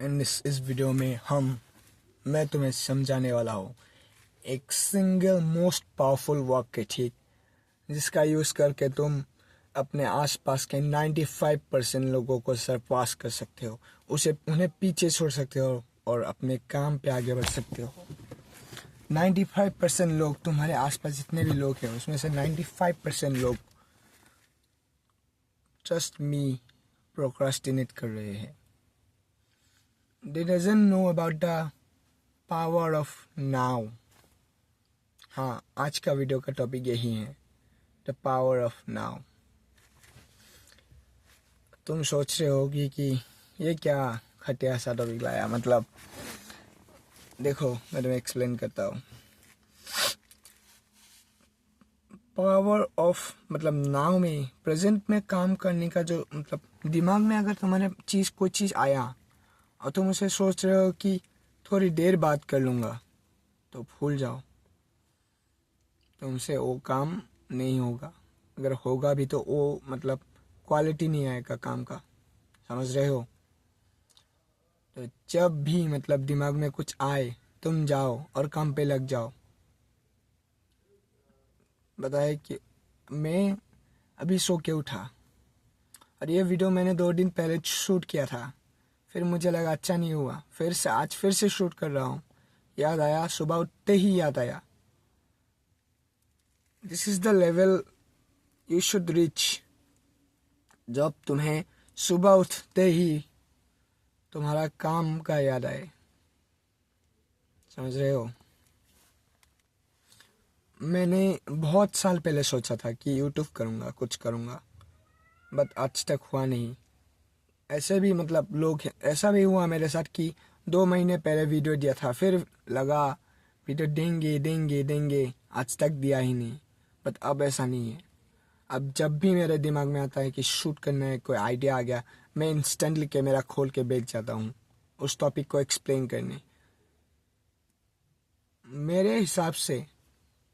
इस वीडियो में मैं तुम्हें समझाने वाला हूँ एक सिंगल मोस्ट पावरफुल वाक्य, ठीक, जिसका यूज़ करके तुम अपने आसपास के 95% लोगों को सरपास कर सकते हो, उन्हें पीछे छोड़ सकते हो और अपने काम पे आगे बढ़ सकते हो। 95% लोग, तुम्हारे आसपास जितने भी लोग हैं उसमें से 95% लोग, ट्रस्ट मी, प्रोक्रास्टिनेट कर रहे हैं। They doesn't know about the power of now। हाँ, आज का वीडियो का टॉपिक यही है, द पावर ऑफ नाउ। तुम सोच रहे होगी कि ये क्या खटिया सा टॉपिक लाया, मतलब देखो मैं तुम्हें एक्सप्लेन करता हूँ। पावर ऑफ मतलब नाउ में, प्रेजेंट में काम करने का जो मतलब, दिमाग में अगर तुम्हारे कोई चीज़ आया और तुम उसे सोच रहे हो कि थोड़ी देर बात कर लूँगा, तो भूल जाओ, तुमसे वो काम नहीं होगा। अगर होगा भी तो वो मतलब क्वालिटी नहीं आएगा काम का, समझ रहे हो। तो जब भी मतलब दिमाग में कुछ आए, तुम जाओ और काम पे लग जाओ। बताए कि मैं अभी सो के उठा और ये वीडियो मैंने 2 दिन पहले शूट किया था, फिर मुझे लगा अच्छा नहीं हुआ, आज फिर से शूट कर रहा हूँ। याद आया, सुबह उठते ही याद आया। This is the level you should reach. जब तुम्हें सुबह उठते ही तुम्हारा काम का याद आए, समझ रहे हो। मैंने बहुत साल पहले सोचा था कि यूट्यूब करूँगा, कुछ करूँगा, बट आज तक हुआ नहीं। ऐसे भी मतलब ऐसा भी हुआ मेरे साथ कि 2 महीने पहले वीडियो दिया था, फिर लगा वीडियो देंगे, आज तक दिया ही नहीं। बट अब ऐसा नहीं है। अब जब भी मेरे दिमाग में आता है कि शूट करना है, कोई आइडिया आ गया, मैं इंस्टेंटली कैमरा खोल के बैठ जाता हूँ उस टॉपिक को एक्सप्लेन करने। मेरे हिसाब से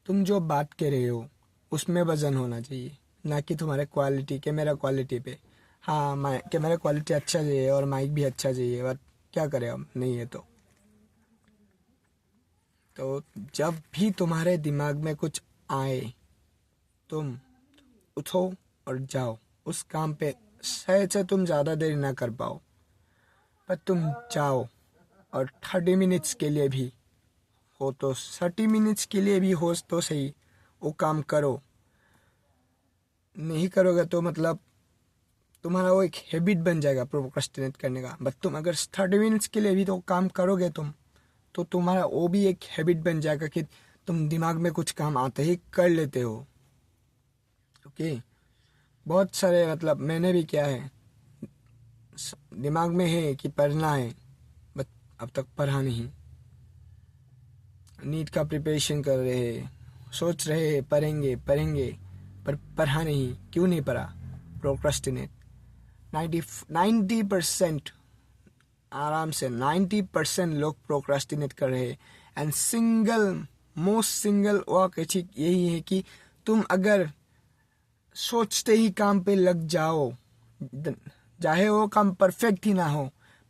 तुम जो बात कर रहे हो उसमें वजन होना चाहिए, ना कि तुम्हारे कैमरा क्वालिटी पे। हाँ, कैमरा क्वालिटी अच्छा चाहिए और माइक भी अच्छा चाहिए, बट क्या करें अब, नहीं है तो जब भी तुम्हारे दिमाग में कुछ आए, तुम उठो और जाओ उस काम पे। शायद से तुम ज़्यादा देर ना कर पाओ, पर तुम जाओ और 30 मिनट्स के लिए भी हो तो 30 मिनट्स के लिए भी हो तो सही, वो काम करो। नहीं करोगे तो मतलब तुम्हारा वो एक हैबिट बन जाएगा प्रोक्रेस्टिनेट करने का। बट तुम अगर 30 मिनट्स के लिए भी तो काम करोगे तो तुम्हारा वो भी एक हैबिट बन जाएगा कि तुम दिमाग में कुछ काम आते ही कर लेते हो। ओके, बहुत सारे मतलब मैंने भी किया है, दिमाग में है कि पढ़ना है, बट अब तक पढ़ा नहीं। नीट का प्रिपरेशन कर रहे हैं, सोच रहे हैं पढ़ेंगे पर पढ़ा नहीं। क्यों नहीं पढ़ा? प्रोक्रेस्टिनेट। 90% आराम से 90% लोग प्रोक्रेस्टिनेट कर रहे हैं। And most single work ethic यही है कि तुम अगर सोचते ही काम पे लग जाओ, चाहे वो काम परफेक्ट ही ना हो,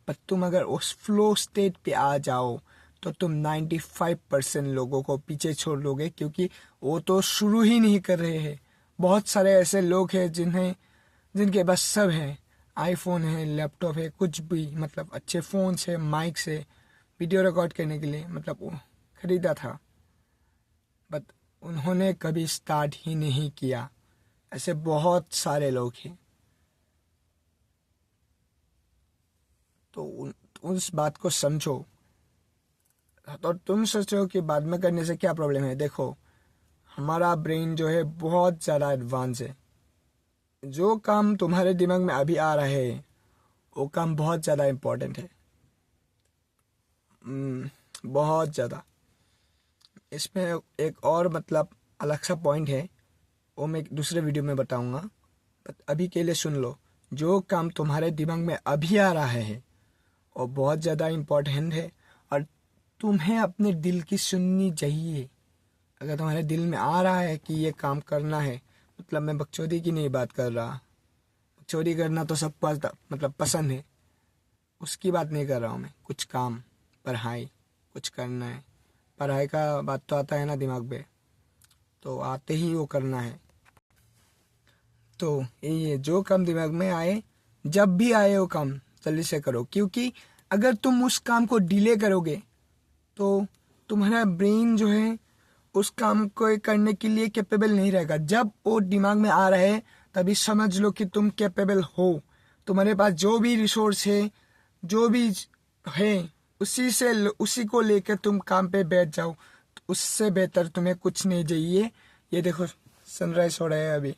पर तुम अगर उस फ्लो स्टेट पे आ जाओ तो तुम 95% लोगों को पीछे छोड़ लोगे, क्योंकि वो तो शुरू ही नहीं कर रहे हैं। बहुत सारे ऐसे लोग हैं जिनके पास सब है, आईफोन है, लैपटॉप है, कुछ भी, मतलब अच्छे फ़ोन से, माइक से वीडियो रिकॉर्ड करने के लिए मतलब वो खरीदा था, बट उन्होंने कभी स्टार्ट ही नहीं किया। ऐसे बहुत सारे लोग हैं। तो उस बात को समझो। तो तुम सोच रहे हो कि बाद में करने से क्या प्रॉब्लम है। देखो, हमारा ब्रेन जो है बहुत ज़्यादा एडवांस है। जो काम तुम्हारे दिमाग में अभी आ रहा है वो काम बहुत ज़्यादा इम्पोर्टेंट है, बहुत ज़्यादा। इसमें एक और मतलब अलग सा पॉइंट है, वो मैं दूसरे वीडियो में बताऊंगा। अभी के लिए सुन लो, जो काम तुम्हारे दिमाग में अभी आ रहा है वो बहुत ज़्यादा इम्पोर्टेंट है और तुम्हें अपने दिल की सुननी चाहिए। अगर तुम्हारे दिल में आ रहा है कि ये काम करना है, मतलब मैं बकचोदी की नहीं बात कर रहा, चोरी करना तो सबको मतलब पसंद है, उसकी बात नहीं कर रहा हूँ मैं, कुछ काम, पढ़ाई, कुछ करना है, पढ़ाई का बात तो आता है ना दिमाग में, तो आते ही वो करना है। तो ये जो काम दिमाग में आए, जब भी आए वो काम जल्दी से करो, क्योंकि अगर तुम उस काम को डिले करोगे तो तुम्हारा ब्रेन जो है उस काम को करने के लिए कैपेबल नहीं रहेगा। जब वो दिमाग में आ रहा है तभी समझ लो कि तुम कैपेबल हो। तुम्हारे पास जो भी रिसोर्स है, जो भी है, उसी को लेकर तुम काम पे बैठ जाओ। उससे बेहतर तुम्हें कुछ नहीं चाहिए। ये देखो सनराइज हो रहा है अभी।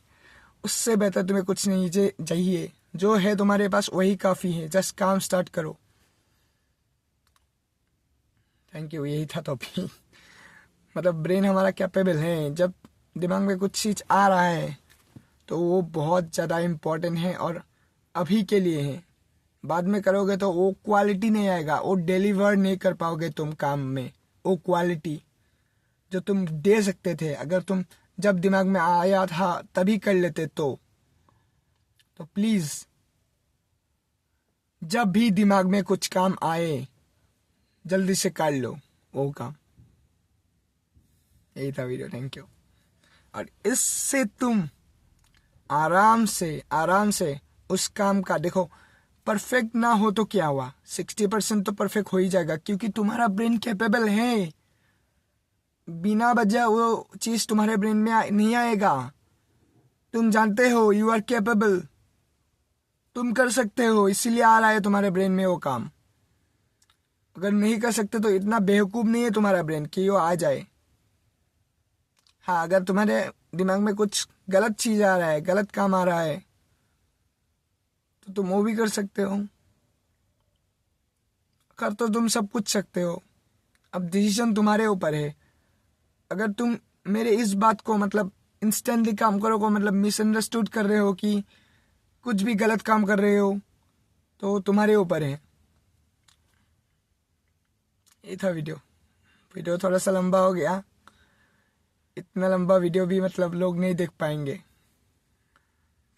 उससे बेहतर तुम्हें कुछ नहीं चाहिए। जो है तुम्हारे पास वही काफ़ी है। जस्ट काम स्टार्ट करो। Thank you. यही था टॉपिक। मतलब ब्रेन हमारा कैपेबल है। जब दिमाग में कुछ चीज़ आ रहा है तो वो बहुत ज़्यादा इम्पोर्टेंट है और अभी के लिए है। बाद में करोगे तो वो क्वालिटी नहीं आएगा, वो डिलीवर नहीं कर पाओगे तुम काम में वो क्वालिटी जो तुम दे सकते थे। अगर तुम जब दिमाग में आया था तभी कर लेते तो प्लीज़ जब भी दिमाग में कुछ काम आए जल्दी से कर लो वो काम। यही था वीडियो। Thank you. और इससे तुम आराम से उस काम का, देखो परफेक्ट ना हो तो क्या हुआ, 60% तो परफेक्ट हो ही जाएगा, क्योंकि तुम्हारा ब्रेन कैपेबल है। बिना वजह वो चीज़ तुम्हारे ब्रेन में नहीं आएगा। तुम जानते हो यू आर कैपेबल, तुम कर सकते हो, इसीलिए आ रहा है तुम्हारे ब्रेन में वो काम। अगर नहीं कर सकते तो इतना बेवकूफ़ नहीं है तुम्हारा ब्रेन कि वो आ जाए। हाँ, अगर तुम्हारे दिमाग में कुछ गलत चीज़ आ रहा है, गलत काम आ रहा है, तो तुम वो भी कर सकते हो। कर तो तुम सब कुछ सकते हो। अब डिसीजन तुम्हारे ऊपर है। अगर तुम मेरे इस बात को मतलब इंस्टेंटली काम करो को मतलब मिसअंडरस्टूड कर रहे हो कि कुछ भी गलत काम कर रहे हो, तो तुम्हारे ऊपर है। ये था वीडियो थोड़ा सा लंबा हो गया। इतना लंबा वीडियो भी मतलब लोग नहीं देख पाएंगे।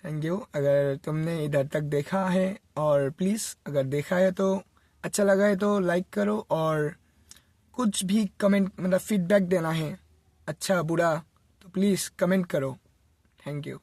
थैंक यू अगर तुमने इधर तक देखा है, और प्लीज़ अगर देखा है तो अच्छा लगा है तो लाइक करो, और कुछ भी कमेंट मतलब फीडबैक देना है, अच्छा बुरा, तो प्लीज़ कमेंट करो। Thank you.